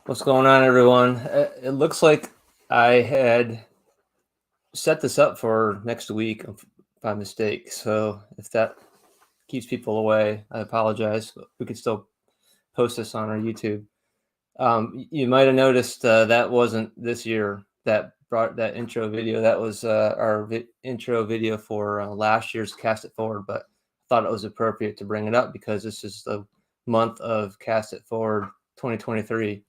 What's going on, everyone? It looks like I had set this up for next week by mistake. So if that keeps people away, I apologize. But we could still post this on our YouTube. You might have noticed that wasn't this year that brought that intro video. That was our intro video for last year's Cast It Forward. But I thought it was appropriate to bring it up because this is the month of Cast It Forward 2023.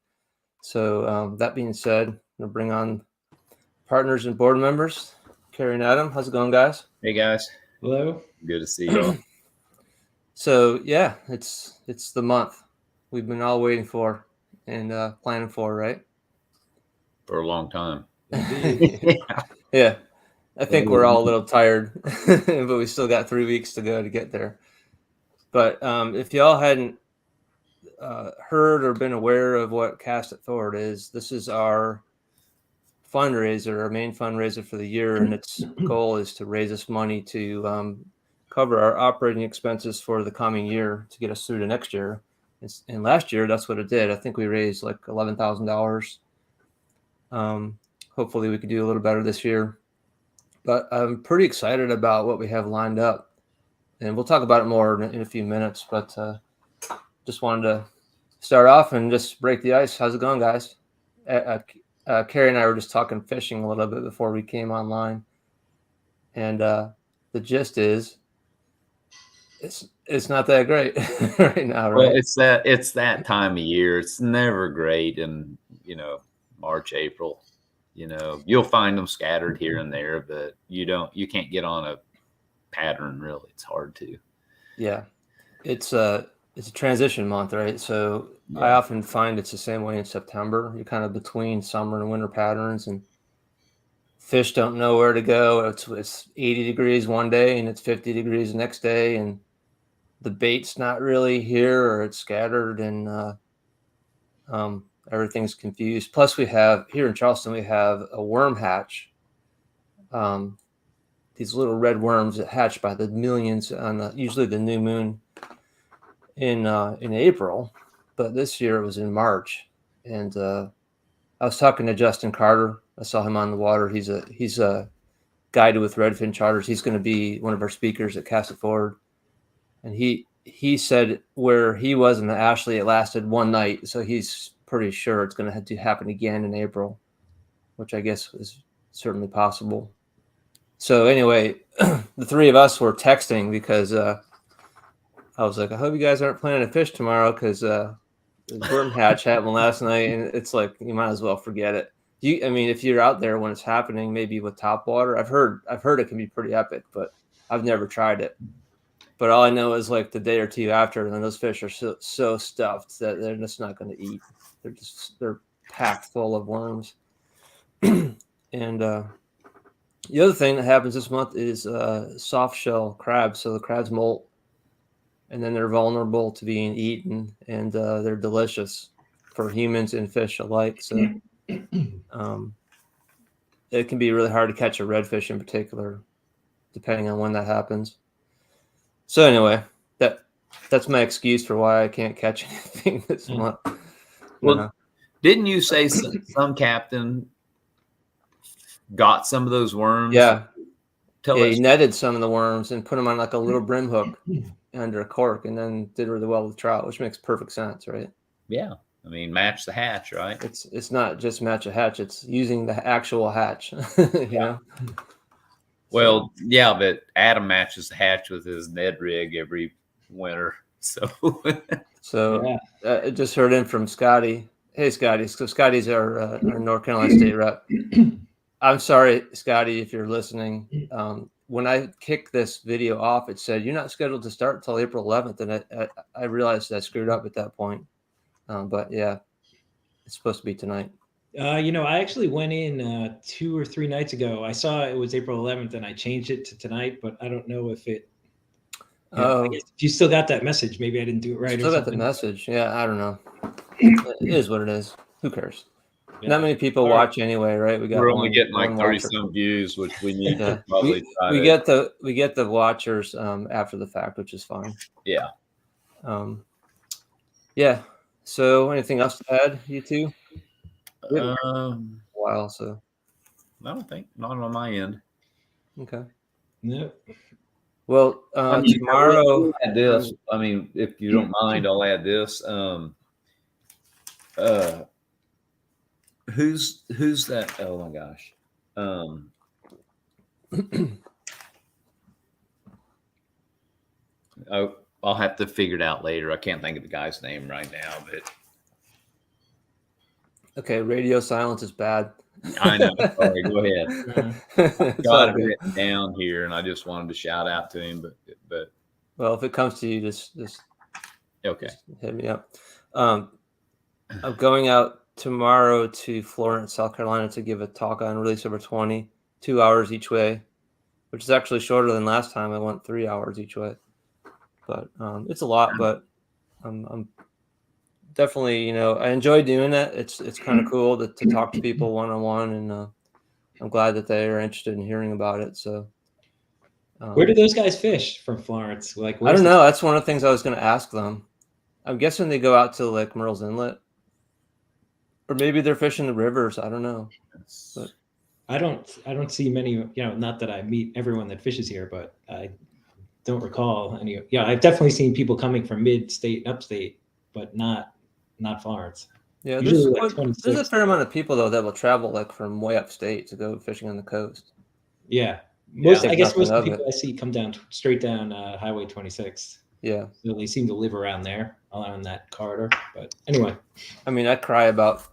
So that being said, I'm gonna bring on partners and board members. Carrie and Adam, how's it going, guys? Hey guys, Hello. good to see you all. So yeah, it's the month we've been all waiting for and planning for, right? For a long time. Yeah, I think we're all a little tired, but we still got 3 weeks to go to get there. But if y'all hadn't heard or been aware of what Cast It Forward is, this is our fundraiser, our main fundraiser for the year, and its goal is to raise us money to cover our operating expenses for the coming year to get us through to next year. And last year, that's what it did. I think we raised like $11,000. Hopefully, we could do a little better this year. But I'm pretty excited about what we have lined up, and we'll talk about it more in a few minutes. But just wanted to start off and just break the ice. How's it going, guys? Carrie and I were just talking fishing a little bit before we came online, and the gist is it's not that great right now, right? Well, it's that time of year. It's never great in March, April. You'll find them scattered here and there, but you can't get on a pattern really. It's hard to. Yeah, it's a transition month, right? So yeah. I often find it's the same way in September. You're kind of between summer and winter patterns, and fish don't know where to go. It's 80 degrees one day and it's 50 degrees the next day, and the bait's not really here or it's scattered, and everything's confused. Plus, we have here in Charleston, we have a worm hatch. These little red worms that hatch by the millions on usually the new moon in April, but this year it was in March. And I was talking to Justin Carter. I saw him on the water. He's a guide with Redfin Charters. He's going to be one of our speakers at Cast It Forward. And he said where he was in the Ashley, it lasted one night. So he's pretty sure it's going to happen again in April, which I guess is certainly possible. So anyway, the three of us were texting because I was like, I hope you guys aren't planning to fish tomorrow because the worm hatch happened last night, and it's like you might as well forget it. I mean, if you're out there when it's happening, maybe with top water, I've heard it can be pretty epic, but I've never tried it. But all I know is like the day or two after, and then those fish are so stuffed that they're just not going to eat. They're packed full of worms. And the other thing that happens this month is soft shell crabs. So the crabs molt, and then they're vulnerable to being eaten, and they're delicious for humans and fish alike. So it can be really hard to catch a redfish in particular, depending on when that happens. So anyway, that's my excuse for why I can't catch anything this month. Well, didn't you say some captain got some of those worms? Yeah. He netted some of the worms and put them on like a little brim hook under a cork, and then did really well with trout, which makes perfect sense, right? Yeah. I mean, match the hatch, right? It's not just match a hatch, it's using the actual hatch. you know? Well, yeah, but Adam matches the hatch with his Ned rig every winter. So yeah. I just heard in from Scotty. Hey, Scotty. So Scotty's our North Carolina State rep. I'm sorry, Scotty, if you're listening. When I kicked this video off, it said you're not scheduled to start until April 11th, and I realized I screwed up at that point. But yeah, it's supposed to be tonight. I actually went in 2 or 3 nights ago. I saw it was April 11th, and I changed it to tonight, but I don't know if it. I guess if you still got that message, maybe I didn't do it right. Still got the message. Yeah, I don't know. It is what it is. Who cares? Yeah. Not many people watch anyway, right? We're only getting like 30-some views, which we need to probably. We get the watchers after the fact, which is fine. Yeah. Yeah. So, anything else to add, you two? We haven't heard in a while, so I don't think not on my end. okay. No. Well, tomorrow. We'll add this. I mean, if you don't mind, I'll add this. Who's that? Oh my gosh. I'll have to figure it out later. I can't think of the guy's name right now, but okay, radio silence is bad. I know. Sorry, go ahead. It's Got all it good. written down here, and I just wanted to shout out to him, but Well, if it comes to you, just okay. just hit me up. I'm going out tomorrow to Florence, South Carolina, to give a talk on Release Over 20, 2 hours each way, which is actually shorter than last time. I went 3 hours each way, but it's a lot. But I'm definitely, I enjoy doing that. It's kind of cool to talk to people one-on-one, and I'm glad that they are interested in hearing about it. So Where do those guys fish from Florence? Like, I don't know. That's one of the things I was going to ask them. I'm guessing they go out to like Murrells Inlet, or maybe they're fishing the rivers. I don't know. But I don't see many. Not that I meet everyone that fishes here, but I don't recall any. Yeah, I've definitely seen people coming from mid-state and upstate, but not Florence. yeah, Usually there's a fair amount of people though that will travel like from way upstate to go fishing on the coast. Yeah, Yeah, I guess most nothing of the of people I see come straight down Highway 26. Yeah, So they seem to live around there, along that corridor. But anyway, I mean, I cry about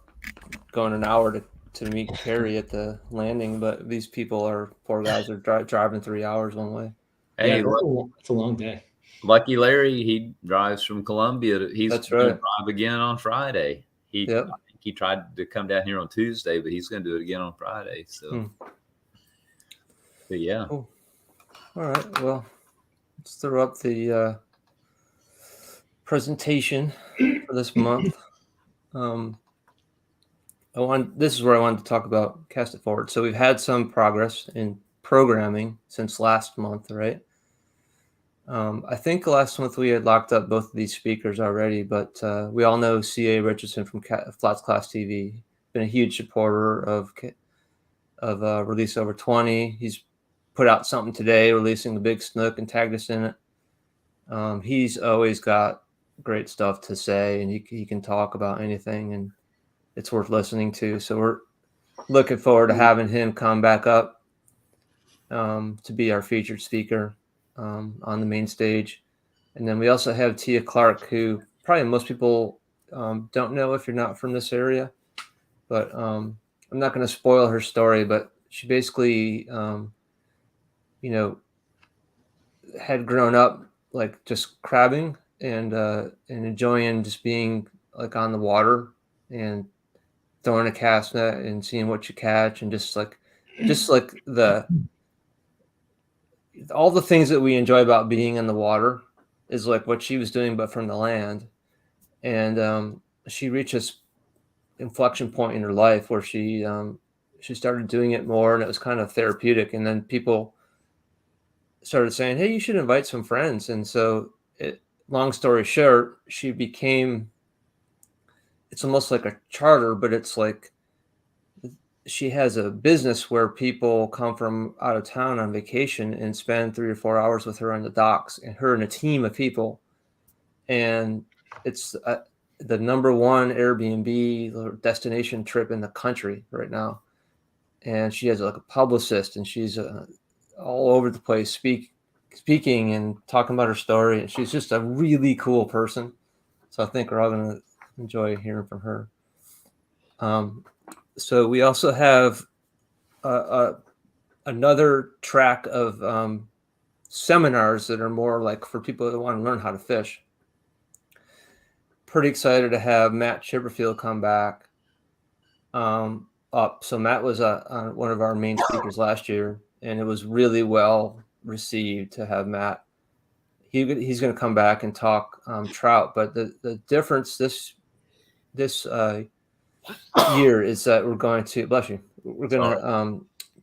going an hour to meet Carrie at the landing, but these poor guys are driving 3 hours one way. Hey, yeah, it's a long day. Lucky Larry, he drives from Columbia. He's That's going to right. drive again on Friday. Yep. I think he tried to come down here on Tuesday, but he's going to do it again on Friday. So, but yeah. Cool. All right. Well, let's throw up the presentation for this month. This is where I wanted to talk about Cast It Forward. So we've had some progress in programming since last month, right? I think last month we had locked up both of these speakers already, but we all know C.A. Richardson from Flats Class TV. Been a huge supporter of Release Over 20. He's put out something today, releasing the Big Snook, and tagged us in it. He's always got great stuff to say, and he can talk about anything, and it's worth listening to. So we're looking forward to having him come back up to be our featured speaker on the main stage. And then we also have Tia Clark, who probably most people don't know if you're not from this area, but I'm not going to spoil her story, but she basically, had grown up like just crabbing and enjoying just being like on the water and throwing a cast net and seeing what you catch, and just like all the things that we enjoy about being in the water is like what she was doing, but from the land. And she reached this inflection point in her life where she started doing it more, and it was kind of therapeutic. And then people started saying, "Hey, you should invite some friends." And so, long story short, she became. It's almost like a charter, but it's like she has a business where people come from out of town on vacation and spend 3 or 4 hours with her on the docks, and her and a team of people. And it's the number one Airbnb destination trip in the country right now. And she has like a publicist, and she's all over the place speaking and talking about her story. And she's just a really cool person. So I think we're all going to enjoy hearing from her. So we also have another track of seminars that are more like for people that want to learn how to fish. Pretty excited to have Matt Chipperfield come back up. So Matt was one of our main speakers last year, and it was really well received to have Matt. He's going to come back and talk trout, but the difference this year is that we're going to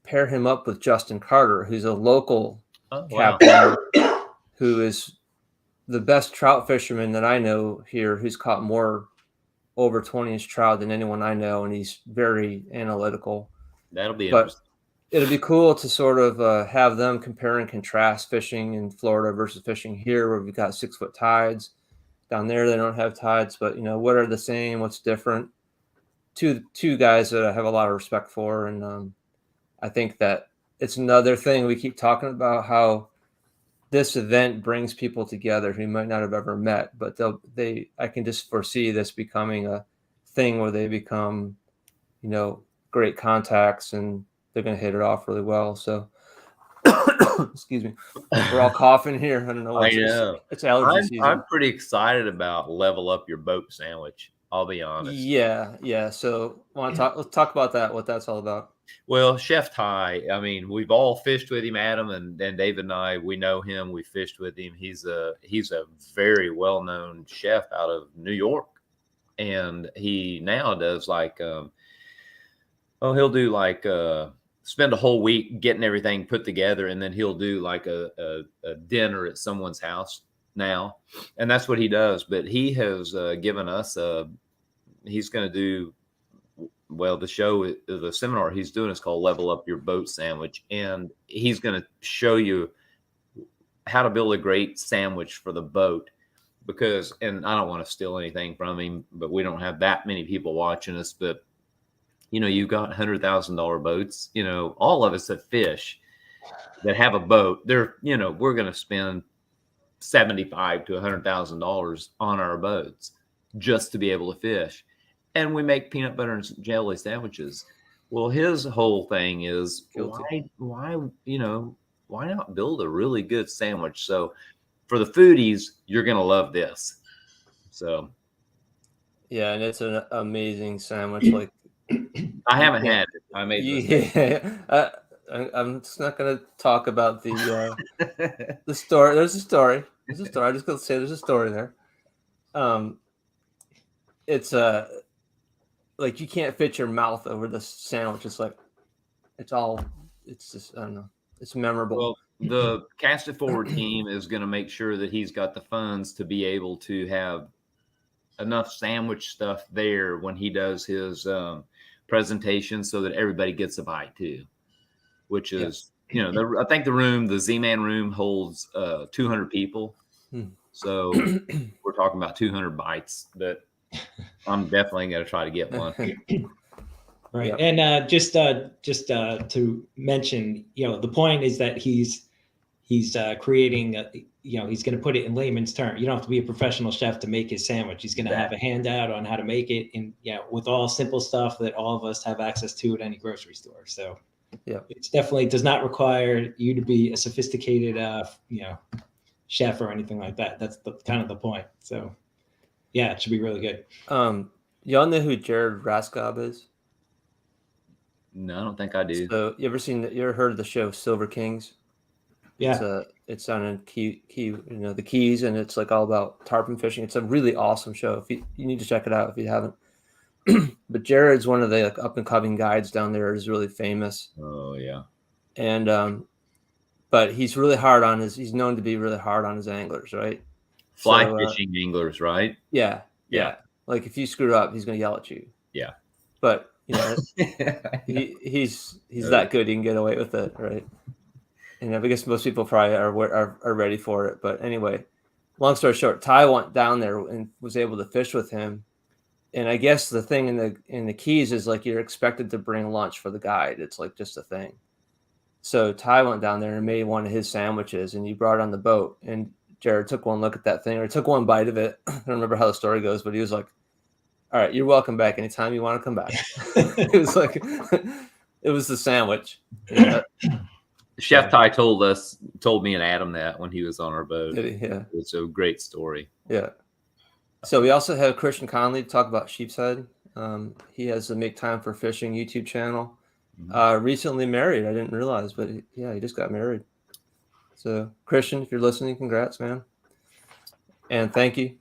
pair him up with Justin Carter, who's a local captain who is the best trout fisherman that I know here, who's caught more over 20-inch trout than anyone I know, and he's very analytical. That'll be But interesting. it'll be cool to sort of have them compare and contrast fishing in Florida versus fishing here, where we've got 6-foot tides. Down there, they don't have tides, but what are the same? What's different? Two guys that I have a lot of respect for, and I think that it's another thing we keep talking about, how this event brings people together who might not have ever met, but I can just foresee this becoming a thing where they become, great contacts, and they're going to hit it off really well. So, excuse me, we're all coughing here. I don't know I what's know. it's allergy season. I'm pretty excited about Level Up Your Boat sandwich. I'll be honest. Yeah. So, let's talk about that. What that's all about. Well, Chef Ty, I mean, we've all fished with him, Adam, and David and I. We know him. We fished with him. He's a very well known chef out of New York, and he now does like, he'll do like spend a whole week getting everything put together, and then he'll do like a dinner at someone's house now, and that's what he does. But he has given us he's going to do. Well, the seminar he's doing is called Level Up Your Boat Sandwich, and he's going to show you how to build a great sandwich for the boat. Because, and I don't want to steal anything from him, but we don't have that many people watching us. But you've got $100,000 boats. All of us that fish that have a boat, they're we're going to spend $75,000 to $100,000 on our boats just to be able to fish. And we make peanut butter and jelly sandwiches. Well, his whole thing is why not build a really good sandwich? So for the foodies, you're going to love this. So. Yeah. And it's an amazing sandwich. Like, I haven't had it. I made this. I'm just not going to talk about the story. There's a story. I'm just going to say there's a story there. It's like you can't fit your mouth over the sandwich. It's like, it's just, I don't know. It's memorable. Well, the Cast It Forward team is going to make sure that he's got the funds to be able to have enough sandwich stuff there when he does his presentation, so that everybody gets a bite too, which is, I think the Z-Man room holds 200 people. So we're talking about 200 bites that I'm definitely going to try to get one. Right. Yep. And just to mention, the point is that he's creating, he's going to put it in layman's terms. You don't have to be a professional chef to make his sandwich. He's going to have a handout on how to make it, and with all simple stuff that all of us have access to at any grocery store. So it's definitely does not require you to be a sophisticated, chef or anything like that. That's kind of the point. So yeah, it should be really good. Y'all know who Jared Raskob is? No, I don't think I do. So you ever heard of the show Silver Kings? Yeah. It's on a key, the Keys, and it's like all about tarpon fishing. It's a really awesome show. If you need to check it out if you haven't. But Jared's one of the up and coming guides down there. Is really famous. Oh yeah. And but he's really hard on he's known to be really hard on his anglers, right? Fly fishing anglers, right? Yeah. Like if you screw up, he's gonna yell at you. Yeah. But he's that good. He can get away with it, right? And I guess most people probably are ready for it. But anyway, long story short, Ty went down there and was able to fish with him. And I guess the thing in the Keys is like you're expected to bring lunch for the guide. It's like just a thing. So Ty went down there and made one of his sandwiches, and he brought it on the boat. And Jared took one look at that thing, or took one bite of it. I don't remember how the story goes, but he was like, "All right, you're welcome back anytime you want to come back." It was like, it was the sandwich. Chef Ty told me and Adam that when he was on our boat. Yeah. It's a great story. Yeah. So we also have Christian Conley to talk about Sheepshead. He has the Make Time for Fishing YouTube channel. Recently married. I didn't realize, but he just got married. So Christian, if you're listening, congrats, man. And thank you.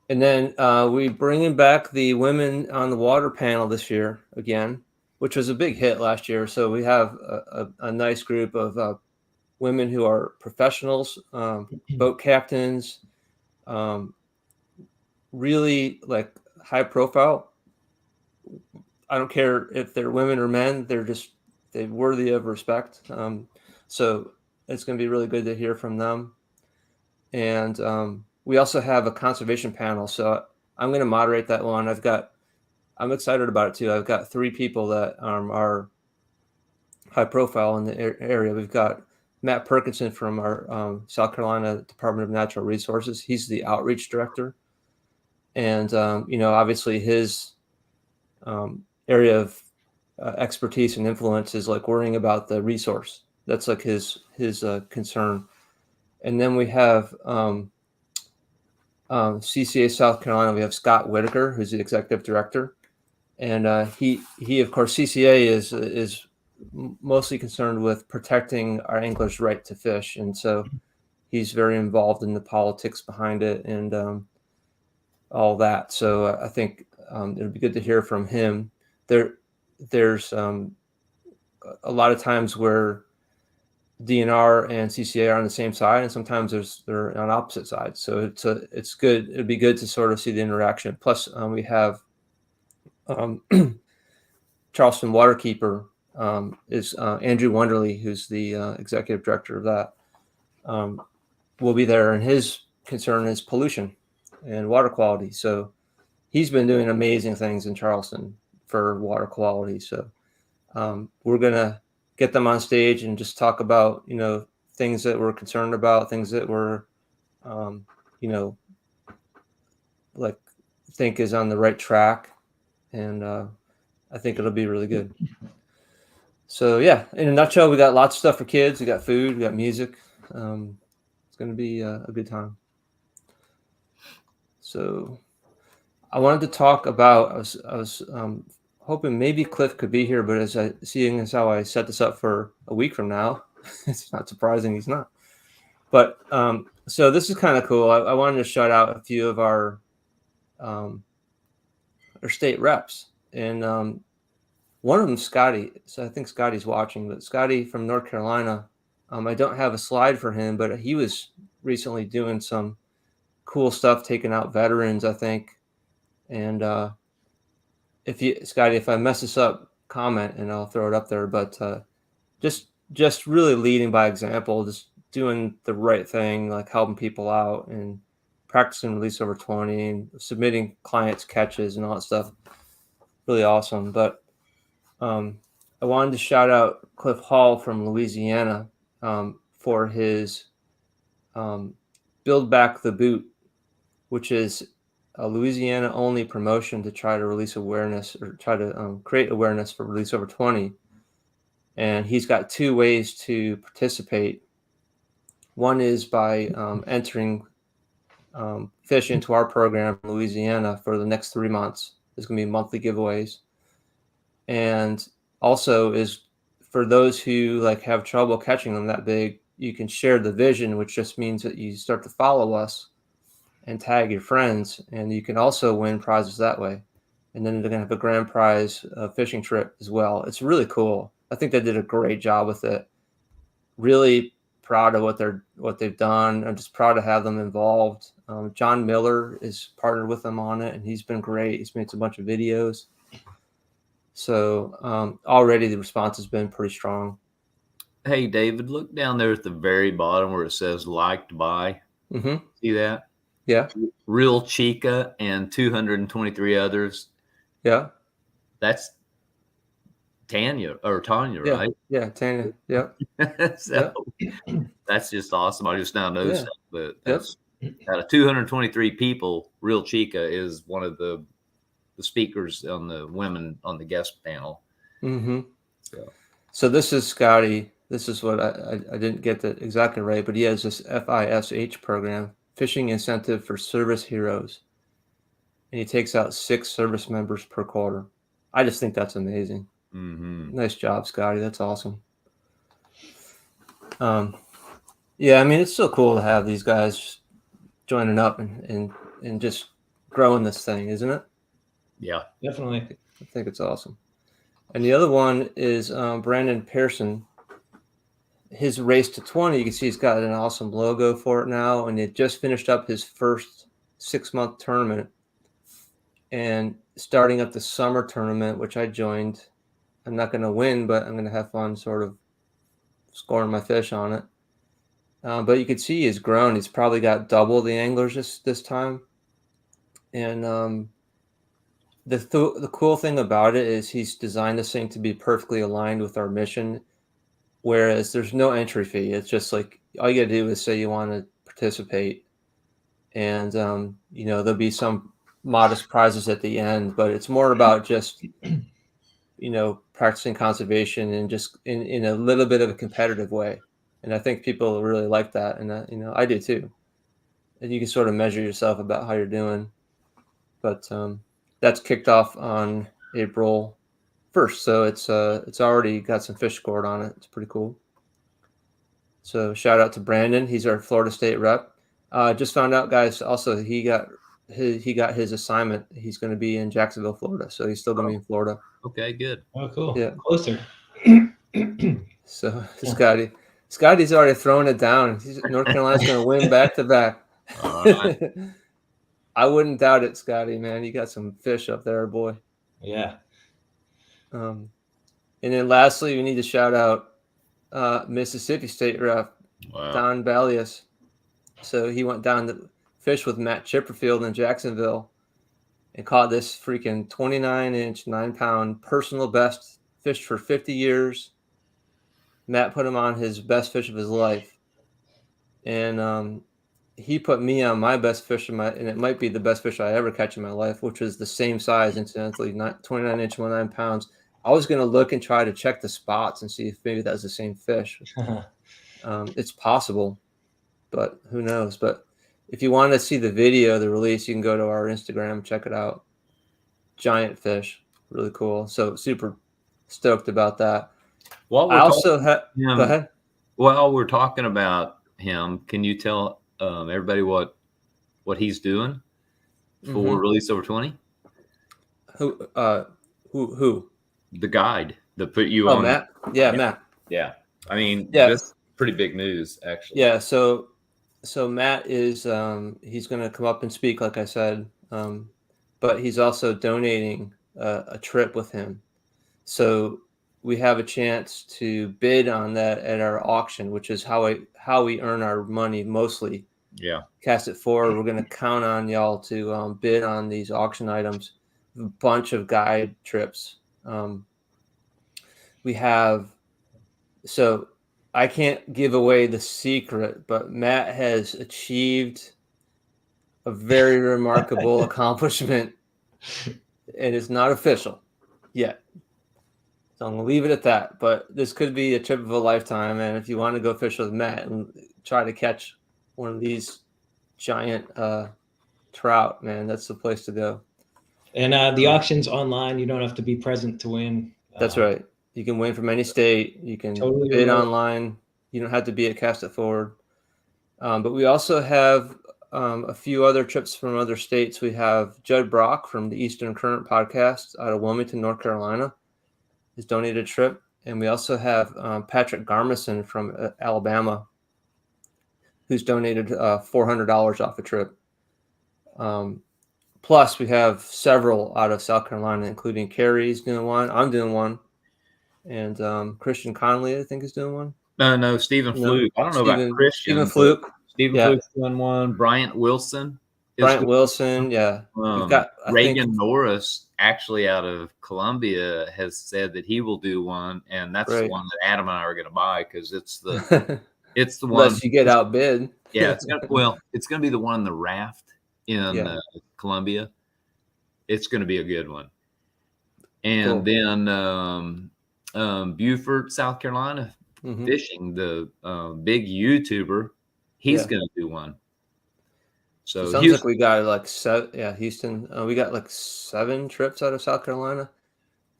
And then we bringing back the Women on the Water panel this year again, which was a big hit last year. So we have a nice group of women who are professionals, boat captains, really like high profile. I don't care if they're women or men; they're worthy of respect. So it's going to be really good to hear from them. And we also have a conservation panel, so I'm going to moderate that one. I'm excited about it too. I've got 3 people that are high profile in the area. We've got Matt Perkinson from our South Carolina Department of Natural Resources. He's the outreach director. And, obviously his area of expertise and influence is like worrying about the resource. That's like his concern. And then we have CCA South Carolina. We have Scott Whitaker, who's the executive director. And he of course, CCA is mostly concerned with protecting our anglers' right to fish. And so he's very involved in the politics behind it and all that. So I think it'd be good to hear from him. There's a lot of times where DNR and CCA are on the same side, and sometimes they're on opposite sides. So it's good. It'd be good to sort of see the interaction. Plus, we have Charleston Waterkeeper is Andrew Wonderly, who's the executive director of that. Will be there, and his concern is pollution and water quality. So he's been doing amazing things in Charleston for water quality. So we're gonna get them on stage and just talk about things that we're concerned about, things that we're like think is on the right track, and I think it'll be really good. So yeah, in a nutshell, we got lots of stuff for kids. We got food, we got music. It's going to be a good time. So I wanted to talk about, I was hoping maybe Cliff could be here, but seeing as how I set this up for a week from now, it's not surprising he's not. But so this is kind of cool. I wanted to shout out a few of our state reps, and one of them, Scotty. So I think Scotty's watching, but Scotty from North Carolina. I don't have a slide for him, but he was recently doing some cool stuff, taking out veterans, I think. And Scotty, if I mess this up, comment and I'll throw it up there. But just really leading by example, just doing the right thing, like helping people out and practicing release over 20 and submitting clients' catches and all that stuff. Really awesome. But I wanted to shout out Cliff Hall from Louisiana for his Build Back the Boot, which is a Louisiana only promotion to try to release awareness or try to create awareness for release over 20. And he's got 2 ways to participate. One is by entering fish into our program in Louisiana for the next 3 months. There's going to be monthly giveaways. And also is for those who like have trouble catching them that big, you can share the vision, which just means that you start to follow us and tag your friends, and you can also win prizes that way. And then they're going to have a grand prize fishing trip as well. It's really cool. I think they did a great job with it. Really proud of what they've done. I'm just proud to have them involved. John Miller is partnered with them on it, and he's been great. He's made a bunch of videos. So already the response has been pretty strong. Hey, David, look down there at the very bottom where it says liked by. Mm-hmm. See that? Yeah. Real Chica and 223 others. Yeah. That's Tanya, yeah. right? Yeah, Tanya. Yeah. So that's just awesome. I just now noticed that. But that's out of 223 people, Real Chica is one of the speakers on the women on the guest panel. Mm-hmm. So this is Scotty. This is what I didn't get that exactly right, but he has this FISH program, Fishing Incentive for Service Heroes. And he takes out 6 service members per quarter. I just think that's amazing. Mm-hmm. Nice job, Scotty. That's awesome. Yeah, I mean, it's so cool to have these guys joining up and just growing this thing, isn't it? Yeah, definitely. I think it's awesome. And the other one is Brandon Pearson. His Race to 20, you can see he's got an awesome logo for it now, and it just finished up his first 6-month tournament. and starting up the summer tournament, which I joined. I'm not going to win, but I'm going to have fun sort of scoring my fish on it. But you can see he's grown. He's probably got double the anglers this time. And the cool thing about it is he's designed this thing to be perfectly aligned with our mission, whereas there's no entry fee. It's just like all you got to do is say you want to participate, and there'll be some modest prizes at the end, but it's more about just practicing conservation and just in a little bit of a competitive way. And I think people really like that, and I do too. And you can sort of measure yourself about how you're doing. But that's kicked off on April 1st, so it's already got some fish scored on it. It's pretty cool. So shout out to Brandon. He's our Florida State rep. Just found out, guys. Also, he got his assignment. He's going to be in Jacksonville, Florida. So he's still going to be in Florida. Okay, good. Oh, cool. Yeah. Closer. So Scotty's already throwing it down. North Carolina's going to win back to back. All right. I wouldn't doubt it, Scotty, man. You got some fish up there, boy. Yeah. And then lastly, we need to shout out Mississippi State rep, Wow. Don Ballius. So he went down to fish with Matt Chipperfield in Jacksonville and caught this freaking 29-inch, 9-pound personal best, fished for 50 years. Matt put him on his best fish of his life. And he put me on my best fish and it might be the best fish I ever catch in my life, which was the same size, incidentally, 29-inch, 9 pounds. I was going to look and try to check the spots and see if maybe that was the same fish. It's possible, but who knows? But if you want to see the video of the release, you can go to our Instagram, check it out. Giant fish, really cool. So super stoked about that. While I also have. Go ahead. While we're talking about him, can you tell everybody what he's doing for Release Over 20? Who? The guide that put you on. Matt. Yeah, Matt. Yeah. I mean, yeah. This is pretty big news, actually. Yeah. So Matt is he's going to come up and speak, like I said, but he's also donating a trip with him. So we have a chance to bid on that at our auction, which is how we earn our money mostly. Yeah. Cast It Forward. We're going to count on y'all to bid on these auction items, a bunch of guide trips. We have, so I can't give away the secret, but Matt has achieved a very remarkable accomplishment, and it's not official yet. So I'm going to leave it at that, but this could be a trip of a lifetime. And if you want to go fish with Matt and try to catch one of these giant trout, man, that's the place to go. And the auction's online. You don't have to be present to win. That's right. You can win from any state. You can Totally bid remote. online. You don't have to be at Cast It Forward. But we also have a few other trips from other states. We have Judd Brock from the Eastern Current podcast out of Wilmington, North Carolina, has donated a trip. And we also have Patrick Garmison from Alabama, who's donated $400 off a trip. Plus, we have several out of South Carolina, including Carrie's doing one. I'm doing one. And Christian Conley, I think, is doing one. No, Stephen Fluke. I don't know about Christian. Stephen Fluke. Stephen Fluke's doing one. Bryant Wilson. Yeah. We've got Reagan Norris, actually out of Columbia, has said that he will do one, and that's the one that Adam and I are going to buy because it's the one. Unless you get outbid. Yeah, it's gonna be the one in the raft in Columbia. It's going to be a good one. And then Beaufort, South Carolina, fishing, the big YouTuber, he's going to do one. So it sounds like we got like Houston. We got like 7 trips out of South Carolina.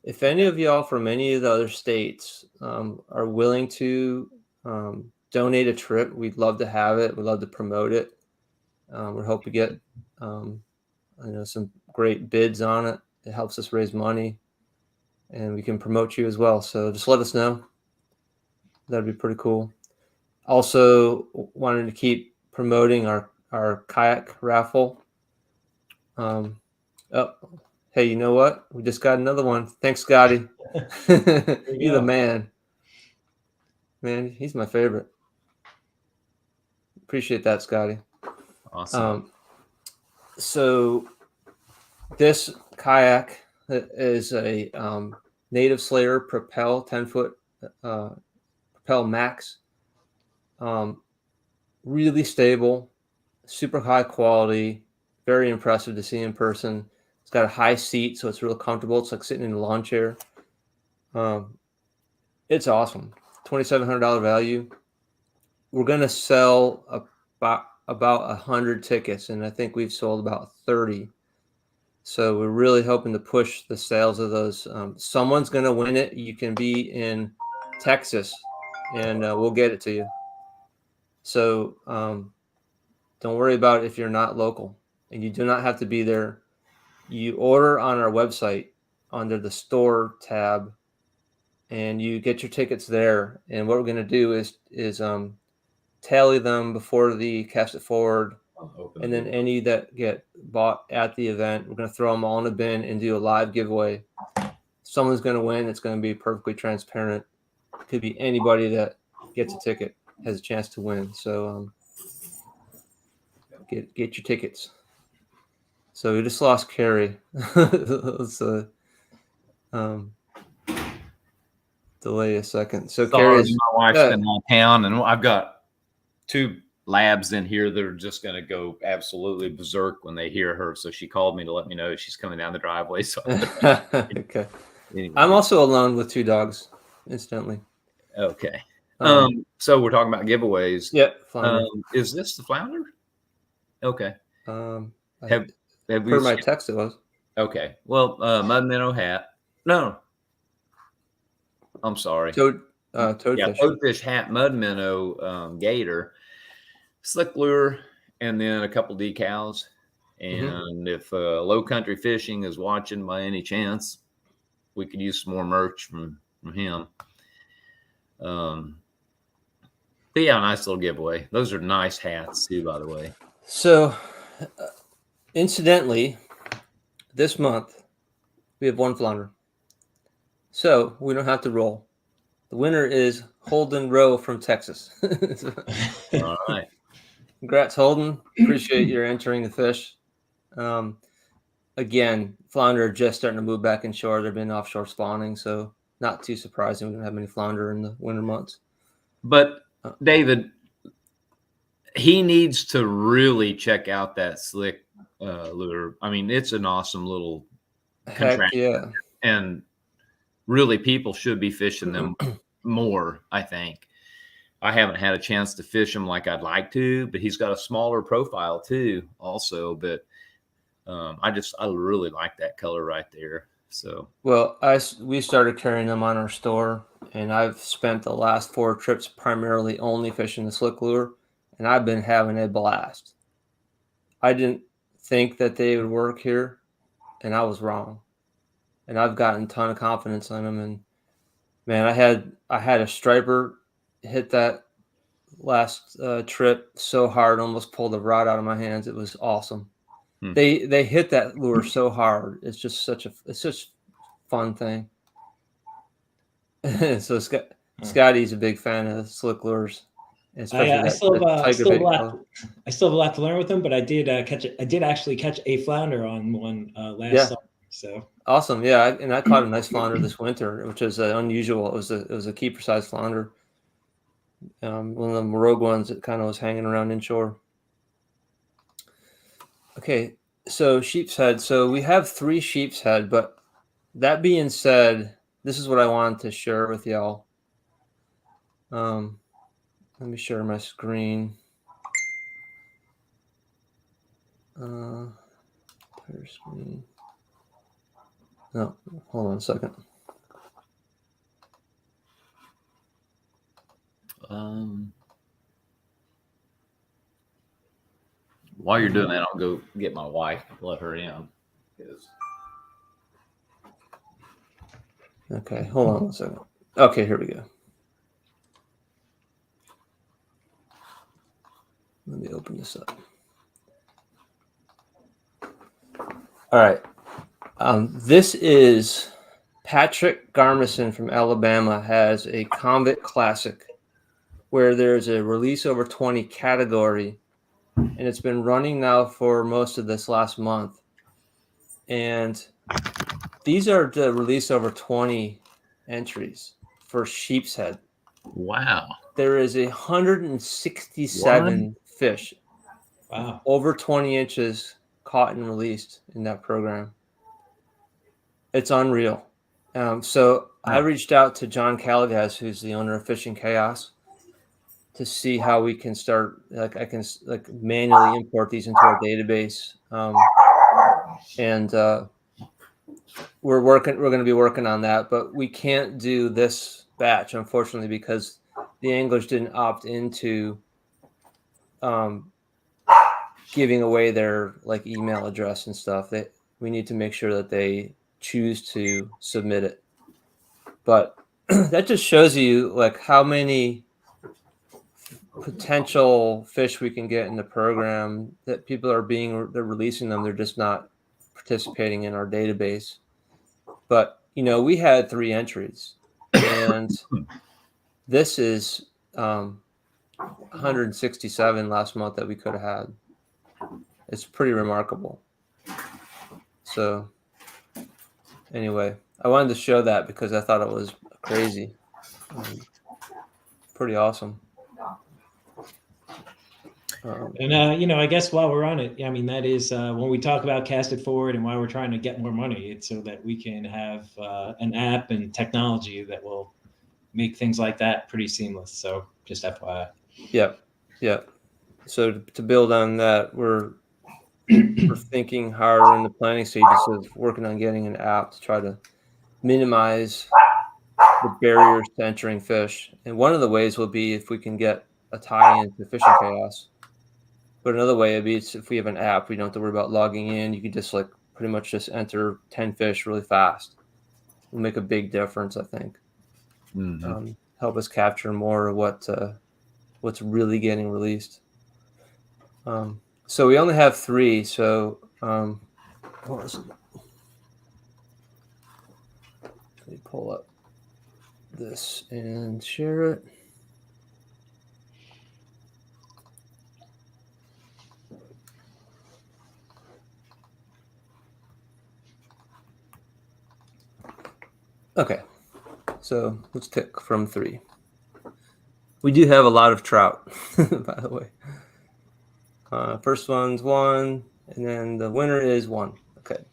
If any of y'all from any of the other states are willing to donate a trip, we'd love to have it. We'd love to promote it. We hope to get some great bids on it. It helps us raise money, and we can promote you as well. So just let us know. That'd be pretty cool. Also, wanted to keep promoting our kayak raffle. Oh, hey, you know what? We just got another one. Thanks, Scotty. You're the man. Man, he's my favorite. Appreciate that, Scotty. Awesome. So this kayak is a Native Slayer Propel 10-foot Propel Max. Really stable, super high quality, very impressive to see in person. It's got a high seat, so it's real comfortable. It's like sitting in a lawn chair. It's awesome. $2,700 value. We're gonna sell about 100 tickets, and I think we've sold about 30. So we're really hoping to push the sales of those. Someone's gonna win it. You can be in Texas, and we'll get it to you. So don't worry about it if you're not local, and you do not have to be there. You order on our website under the store tab, and you get your tickets there. And what we're going to do is tally them before the Cast It Forward, and then any that get bought at the event, we're going to throw them all in a bin and do a live giveaway. Someone's going to win. It's going to be perfectly transparent. It could be anybody that gets a ticket has a chance to win. So get your tickets. So we just lost Carrie. Let's delay a second. So Carrie's my wife's been on town, and I've got 2 labs in here that are just going to go absolutely berserk when they hear her. So she called me to let me know she's coming down the driveway. So okay. Anyway. I'm also alone with 2 dogs, incidentally. Okay. So we're talking about giveaways. Yep. Is this the flounder? Okay. Have per my text it was. Okay. Well, mud minnow hat. No. I'm sorry. Toadfish. Toadfish hat, mud minnow, gator, slick lure, and then a couple decals. And if Low Country Fishing is watching by any chance, we could use some more merch from him. But yeah, nice little giveaway. Those are nice hats too, by the way. So, incidentally, this month we have 1 flounder, so we don't have to roll. The winner is Holden Rowe from Texas. All right. Congrats, Holden. Appreciate your entering the fish. Again, flounder are just starting to move back inshore. They've been offshore spawning, so not too surprising. We don't have many flounder in the winter months. But David, he needs to really check out that slick lure. I mean, it's an awesome little contraption. Yeah. And really, people should be fishing them more, I think. I haven't had a chance to fish him like I'd like to, but he's got a smaller profile too, also. But I really like that color right there. So, well, we started carrying them on our store, and I've spent the last 4 trips primarily only fishing the slick lure, and I've been having a blast. I didn't think that they would work here, and I was wrong. And I've gotten a ton of confidence on them. And man, I had a striper hit that last trip so hard, almost pulled the rod out of my hands. It was awesome. They hit that lure so hard. It's just such a fun thing. So Scotty's a big fan of slick lures. I still have a lot to learn with them, but I did actually catch a flounder on one last summer. So awesome, yeah! And I caught a nice flounder this winter, which is unusual. It was a keeper size flounder. One of the rogue ones that kind of was hanging around inshore. Okay, so sheep's head. So we have 3 sheep's head, but that being said, this is what I wanted to share with y'all. Let me share my screen. Entire screen. No, hold on a second. While you're doing that, I'll go get my wife and let her in. Okay, hold on one second. Okay, here we go. Let me open this up. All right. This is Patrick Garmison from Alabama has a Convict Classic where there's a release over 20 category, and it's been running now for most of this last month. And these are the release over 20 entries for sheep's head. Wow. There is 167 fish, Wow. over 20 inches caught and released in that program. It's unreal. So I reached out to John Callagaz, who's the owner of Fishing Chaos, to see how we can start. Like I can manually import these into our database, and we're going to be working on that. But we can't do this batch, unfortunately, because the anglers didn't opt into giving away their email address and stuff. We need to make sure that they choose to submit it. But that just shows you how many potential fish we can get in the program, that people they're releasing them. They're just not participating in our database. But, we had 3 entries, and this is 167 last month that we could have had. It's pretty remarkable. So anyway, I wanted to show that because I thought it was crazy. Pretty awesome. And I guess while we're on it, I mean, that is when we talk about Cast It Forward and why we're trying to get more money, it's so that we can have an app and technology that will make things like that pretty seamless. So just FYI. Yep. So to build on that, we're thinking harder in the planning stages of working on getting an app to try to minimize the barriers to entering fish. And one of the ways will be if we can get a tie-in to Fishing Chaos. But another way would be if we have an app, we don't have to worry about logging in. You can just pretty much just enter 10 fish really fast. It'll make a big difference, I think. Mm-hmm. Help us capture more of what's really getting released. So we only have 3. So what was it? Let me pull up this and share it. Okay, so let's pick from 3. We do have a lot of trout, by the way. First one's 1, and then the winner is 1. Okay.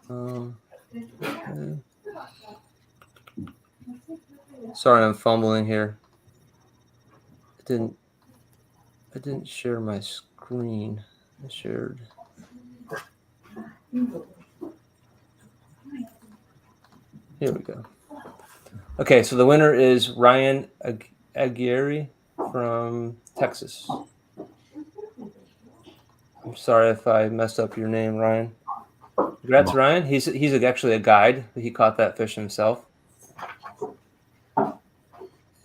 Okay. Sorry, I'm fumbling here. I didn't share my screen. I shared. Here we go. Okay, so the winner is Ryan Aguirre from Texas. I'm sorry if I messed up your name, Ryan. Congrats, Ryan. He's actually a guide. He caught that fish himself.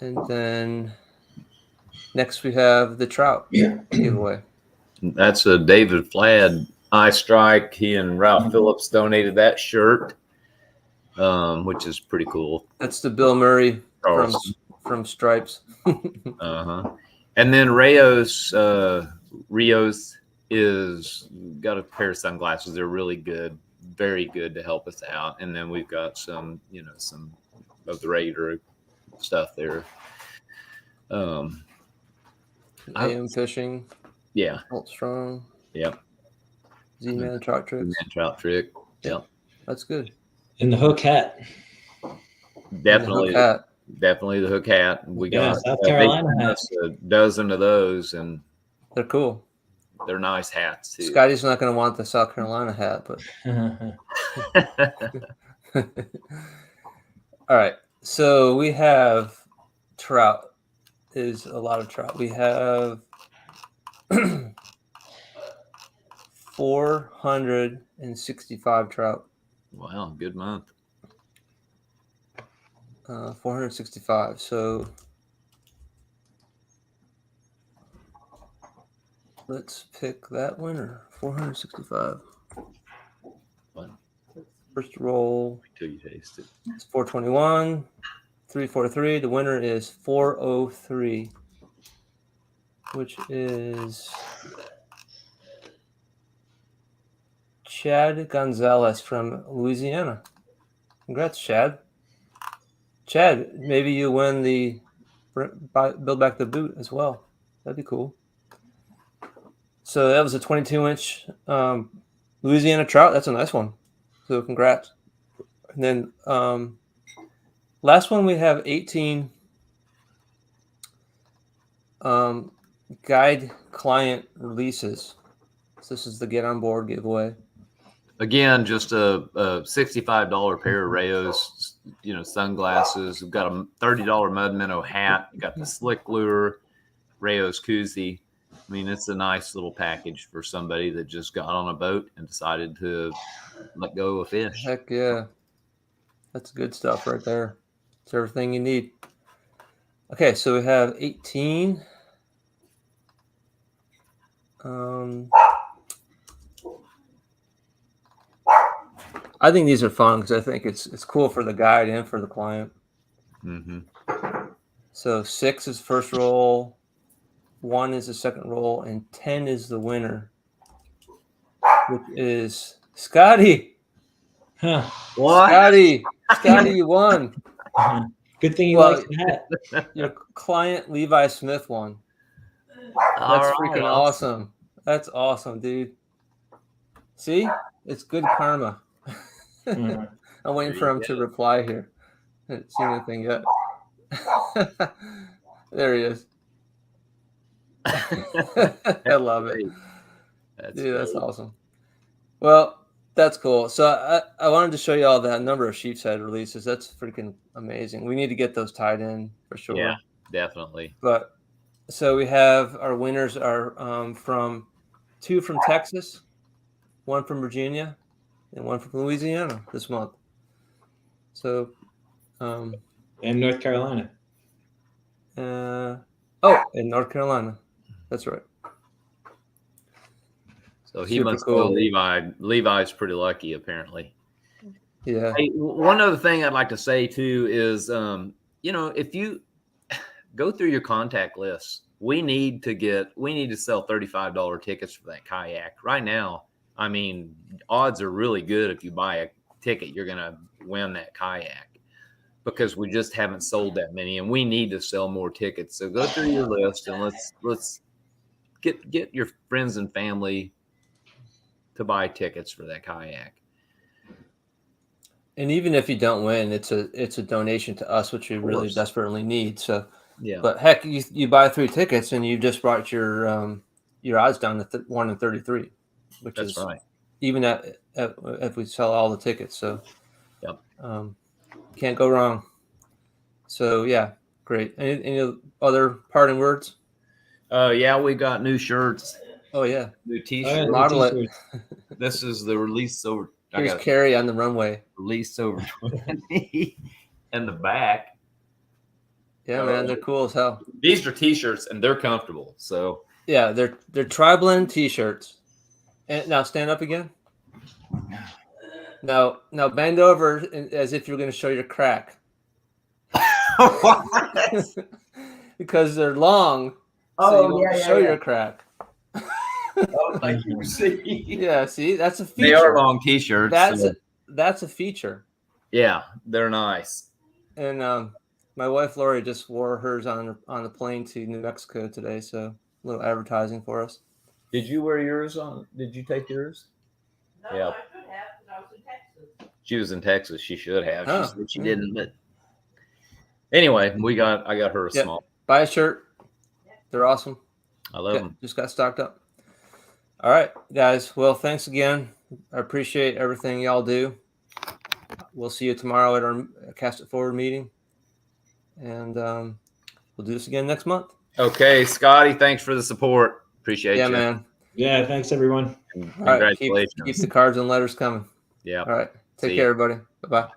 And then next we have the trout giveaway. That's a David Fladd eye strike. He and Ralph Phillips donated that shirt, which is pretty cool. That's the Bill Murray from Stripes. And then Rios is got a pair of sunglasses. They're really good, very good to help us out. And then we've got some of the regular stuff there. AM Fishing. Yeah. Alt Strong. Yep. Z-Man Trout Tricks. Z-Man Trout Trick. Yep. That's good. And the hook hat. Definitely the hook hat. We got South Carolina hats. A dozen of those, and they're cool. They're nice hats too. Scotty's not going to want the South Carolina hat, but all right. So we have trout. Is a lot of trout. We have 465 trout. Wow, good month. 465. So Let's pick that winner. 465. One, First roll till you taste it. is 421. 343. The winner is 403, which is Chad Gonzalez from Louisiana. Congrats, Chad. Chad, maybe you win the Build Back the Boot as well. That'd be cool. So that was a 22-inch Louisiana trout. That's a nice one. So congrats. And then last one, we have 18 guide client releases. So this is the Get On Board giveaway. Again, just a $65 pair of Rayos, sunglasses. We've got a $30 mud minnow hat. We've got the slick lure, Rayos koozie. I mean, it's a nice little package for somebody that just got on a boat and decided to let go of a fish. Heck yeah. That's good stuff right there. It's everything you need. Okay, so we have 18. I think these are fun because I think it's cool for the guide and for the client. Mm-hmm. So 6 is first roll, 1 is the second roll, and 10 is the winner, which is Scotty. Huh. What? Scotty, you won. Good thing you like that. Your client Levi Smith won. All That's right, freaking awesome. That's awesome, dude. See? It's good karma. Mhm. I'm waiting for him to reply here. I haven't seen anything yet. There he is. I love it. Dude, that's awesome. Well, that's cool. So I wanted to show you all that number of sheep's head releases. That's freaking amazing. We need to get those tied in for sure. Yeah, definitely. But so we have our winners are from 2 from Texas, 1 from Virginia, and 1 from Louisiana this month. So, And North Carolina. in North Carolina. That's right. So he Super must cool. know Levi. Levi's pretty lucky, apparently. Yeah. Hey, one other thing I'd like to say too is, if you go through your contact list, we need to sell $35 tickets for that kayak right now. I mean, odds are really good if you buy a ticket, you're going to win that kayak, because we just haven't sold that many, and we need to sell more tickets. So go through your list and let's get your friends and family to buy tickets for that kayak. And even if you don't win, it's a donation to us, which we really desperately need. So yeah. But heck, you buy 3 tickets and you just brought your odds down to 1 in 33, which That's is right. Even if we sell all the tickets. So yep. Can't go wrong. So yeah, great. Any other parting words? Yeah, we got new shirts. Oh yeah, new t-shirts. Model it. This is the release over. Here's Carrie on the runway. Release over 20 in the back. Yeah, man, they're cool as hell. These are t-shirts and they're comfortable. So yeah, they're tri-blend t-shirts. And now stand up again. Now bend over as if you're going to show your crack. Because they're long. So you show your crack. Thank you. See? Yeah, see, that's a feature. They are long t-shirts. That's a feature. Yeah, they're nice. And my wife Lori just wore hers on the plane to New Mexico today, so a little advertising for us. Did you wear yours on? Did you take yours? No, Yeah. I could have, but I was in Texas. She was in Texas. She should have. Oh, She said she didn't. But anyway, I got her a Yep. small. Buy a shirt. They're awesome. I love them. Just got stocked up. All right, guys. Well, thanks again. I appreciate everything y'all do. We'll see you tomorrow at our Cast It Forward meeting. And we'll do this again next month. Okay, Scotty, thanks for the support. Appreciate you. Yeah, man. Yeah, thanks everyone. And All right, congratulations. keep the cards and letters coming. Yeah. All right. Take See care, ya. everybody. Bye-bye.